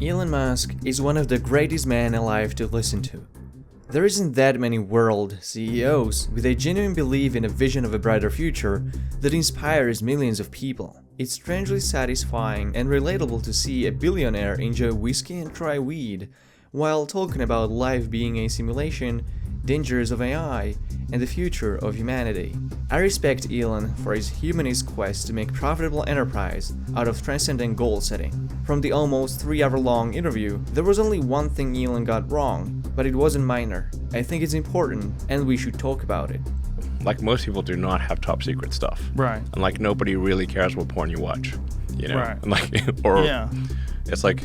Elon Musk is one of the greatest men alive to listen to. There isn't that many world CEOs with a genuine belief in a vision of a brighter future that inspires millions of people. It's strangely satisfying and relatable to see a billionaire enjoy whiskey and try weed, while talking about life being a simulation, dangers of AI, and the future of humanity. I respect Elon for his humanist quest to make profitable enterprise out of transcendent goal setting. From the almost 3-hour-long interview, there was only one thing Elon got wrong, but it wasn't minor. I think it's important, and we should talk about it. Like, most people do not have top secret stuff. Right. And like, nobody really cares what porn you watch, you know? Right. And like, or Yeah. it's like,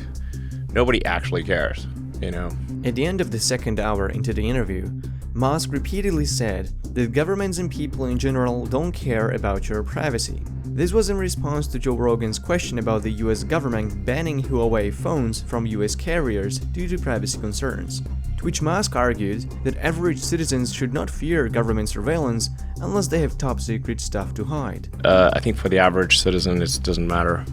nobody actually cares, you know? At the end of the second hour into the interview, Musk repeatedly said that governments and people in general don't care about your privacy. This was in response to Joe Rogan's question about the US government banning Huawei phones from US carriers due to privacy concerns, to which Musk argued that average citizens should not fear government surveillance unless they have top secret stuff to hide. I think for the average citizen, it doesn't matter.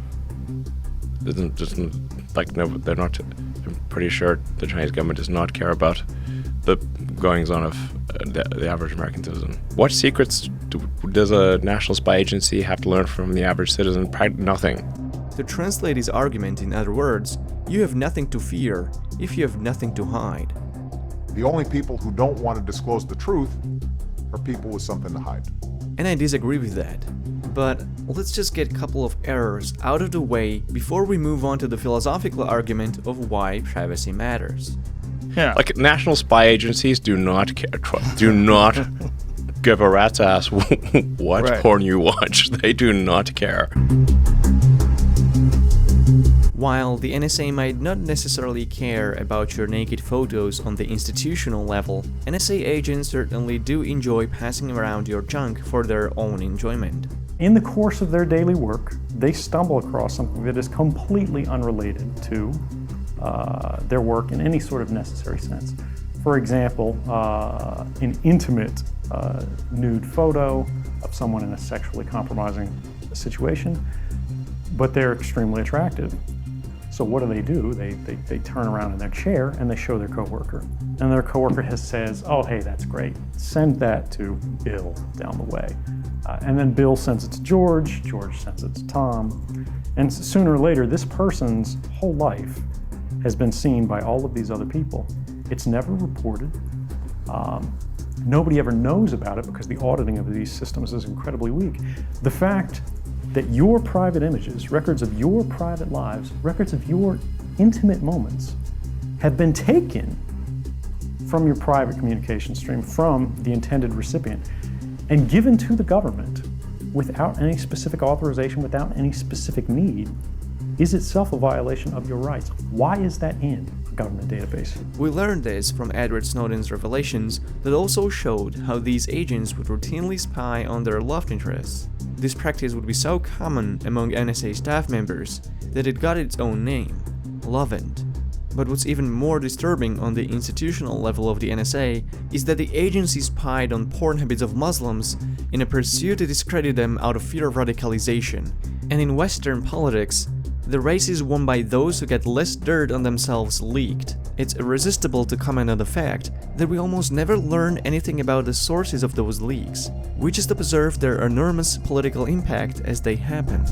They're not. I'm pretty sure the Chinese government does not care about the goings-on of the average American citizen. What secrets does a national spy agency have to learn from the average citizen? Nothing. To translate his argument in other words, you have nothing to fear if you have nothing to hide. The only people who don't want to disclose the truth are people with something to hide. And I disagree with that. But let's just get a couple of errors out of the way before we move on to the philosophical argument of why privacy matters. Yeah. Like, national spy agencies do not care, do not give a rat's ass what Right. porn you watch. They do not care. While the NSA might not necessarily care about your naked photos on the institutional level, NSA agents certainly do enjoy passing around your junk for their own enjoyment. In the course of their daily work, they stumble across something that is completely unrelated to their work in any sort of necessary sense. For example, an intimate nude photo of someone in a sexually compromising situation, but they're extremely attractive. So what do? They turn around in their chair and they show their coworker. And their coworker says, oh, hey, that's great. Send that to Bill down the way. And then Bill sends it to George sends it to Tom. And sooner or later, this person's whole life has been seen by all of these other people. It's never reported. Nobody ever knows about it because the auditing of these systems is incredibly weak. The fact that your private images, records of your private lives, records of your intimate moments have been taken from your private communication stream, from the intended recipient, and given to the government without any specific authorization, without any specific need, is itself a violation of your rights. Why is that in a government database? We learned this from Edward Snowden's revelations that also showed how these agents would routinely spy on their love interests. This practice would be so common among NSA staff members that it got its own name, Lovent. But what's even more disturbing on the institutional level of the NSA is that the agency spied on porn habits of Muslims in a pursuit to discredit them out of fear of radicalization. And in Western politics, the race is won by those who get less dirt on themselves leaked. It's irresistible to comment on the fact that we almost never learn anything about the sources of those leaks. We just observe their enormous political impact as they happen.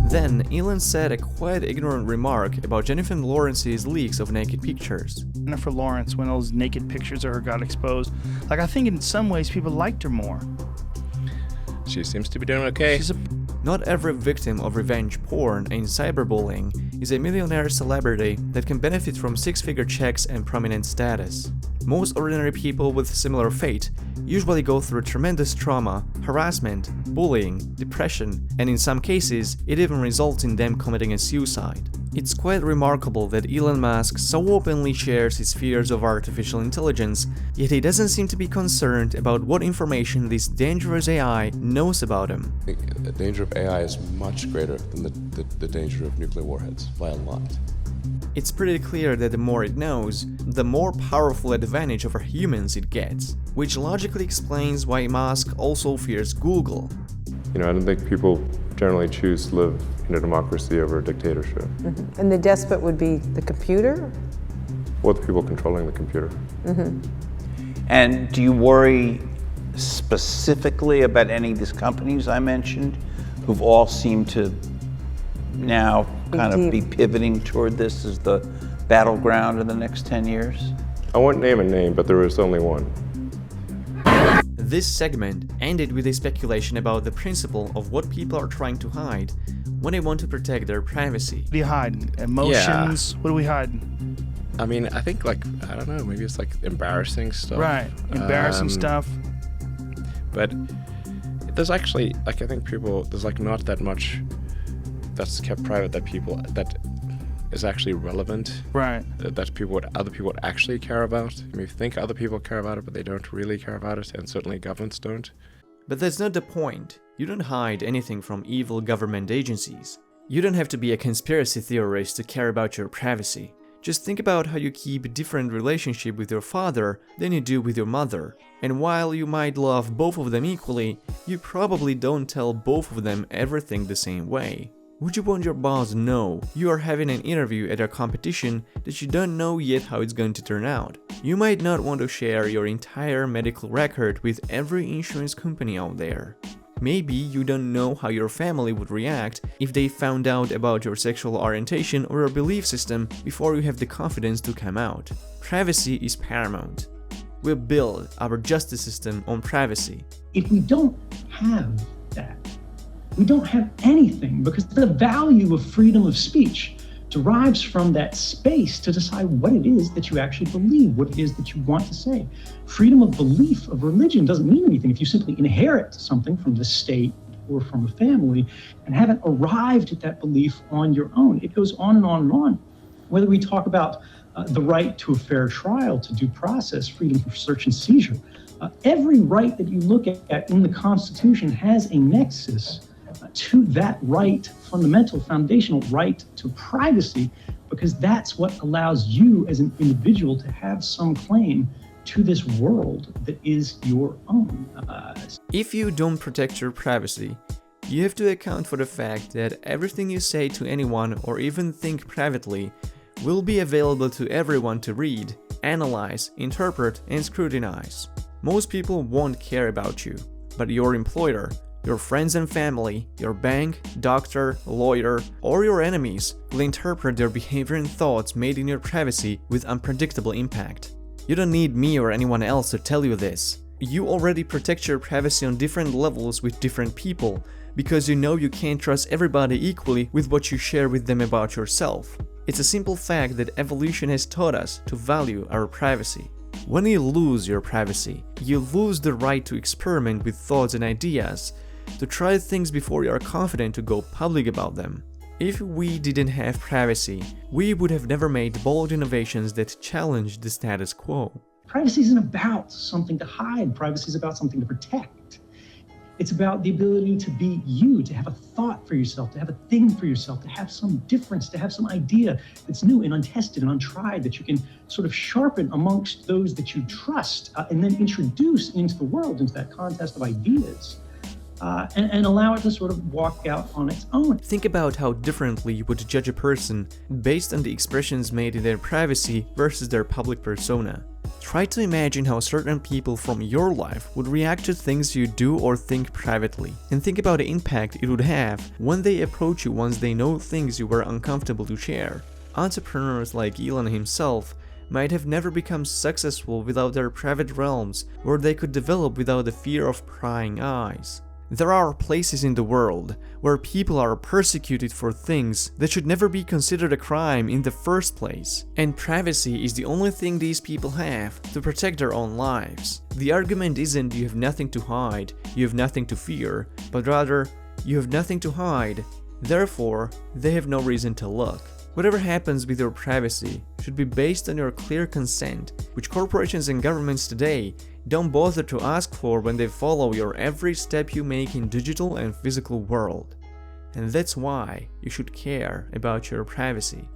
Then, Elon said a quite ignorant remark about Jennifer Lawrence's leaks of naked pictures. Jennifer Lawrence, when those naked pictures of her got exposed, like, I think in some ways people liked her more. She seems to be doing okay. Not every victim of revenge porn and cyberbullying is a millionaire celebrity that can benefit from six-figure checks and prominent status. Most ordinary people with similar fate usually go through tremendous trauma, harassment, bullying, depression, and in some cases, it even results in them committing a suicide. It's quite remarkable that Elon Musk so openly shares his fears of artificial intelligence, yet he doesn't seem to be concerned about what information this dangerous AI knows about him. The danger of AI is much greater than the danger of nuclear warheads, by a lot. It's pretty clear that the more it knows, the more powerful advantage over humans it gets, which logically explains why Musk also fears Google. I don't think people generally choose to live in a democracy over a dictatorship. And the despot would be the computer? Or the people controlling the computer. And do you worry specifically about any of these companies I mentioned, who've all seemed to now kind of be pivoting toward this as the battleground in the next 10 years? I won't name a name, but there is only one. This segment ended with a speculation about the principle of what people are trying to hide when they want to protect their privacy. What do you hide? Emotions? What do we hide? I mean, I think, like, I don't know, maybe it's like embarrassing stuff. Right, embarrassing stuff. But there's actually, like, I think there's like not that much that's kept private that is actually relevant. Right. That other people would actually care about. I mean, you think other people care about it, but they don't really care about it, and certainly governments don't. But that's not the point. You don't hide anything from evil government agencies. You don't have to be a conspiracy theorist to care about your privacy. Just think about how you keep a different relationship with your father than you do with your mother. And while you might love both of them equally, you probably don't tell both of them everything the same way. Would you want your boss to know you are having an interview at a competition that you don't know yet how it's going to turn out? You might not want to share your entire medical record with every insurance company out there. Maybe you don't know how your family would react if they found out about your sexual orientation or your belief system before you have the confidence to come out. Privacy is paramount. We build our justice system on privacy. If we don't have that, we don't have anything, because the value of freedom of speech derives from that space to decide what it is that you actually believe, what it is that you want to say. Freedom of belief of religion doesn't mean anything if you simply inherit something from the state or from a family and haven't arrived at that belief on your own. It goes on and on and on. Whether we talk about the right to a fair trial, to due process, freedom from search and seizure, every right that you look at in the Constitution has a nexus to that right, fundamental, foundational right to privacy, because that's what allows you as an individual to have some claim to this world that is your own. If you don't protect your privacy, you have to account for the fact that everything you say to anyone or even think privately will be available to everyone to read, analyze, interpret, and scrutinize. Most people won't care about you, but your employer, your friends and family, your bank, doctor, lawyer, or your enemies will interpret their behavior and thoughts made in your privacy with unpredictable impact. You don't need me or anyone else to tell you this. You already protect your privacy on different levels with different people, because you know you can't trust everybody equally with what you share with them about yourself. It's a simple fact that evolution has taught us to value our privacy. When you lose your privacy, you lose the right to experiment with thoughts and ideas, to try things before you are confident to go public about them. If we didn't have privacy, we would have never made bold innovations that challenged the status quo. Privacy isn't about something to hide. Privacy is about something to protect. It's about the ability to be you, to have a thought for yourself, to have a thing for yourself, to have some difference, to have some idea that's new and untested and untried that you can sort of sharpen amongst those that you trust and then introduce into the world, into that contest of ideas. And allow it to sort of walk out on its own. Think about how differently you would judge a person based on the expressions made in their privacy versus their public persona. Try to imagine how certain people from your life would react to things you do or think privately, and think about the impact it would have when they approach you once they know things you were uncomfortable to share. Entrepreneurs like Elon himself might have never become successful without their private realms where they could develop without the fear of prying eyes. There are places in the world where people are persecuted for things that should never be considered a crime in the first place, and privacy is the only thing these people have to protect their own lives. The argument isn't you have nothing to hide, you have nothing to fear, but rather, you have nothing to hide, therefore, they have no reason to look. Whatever happens with your privacy should be based on your clear consent, which corporations and governments today don't bother to ask for when they follow your every step you make in digital and physical world. And that's why you should care about your privacy.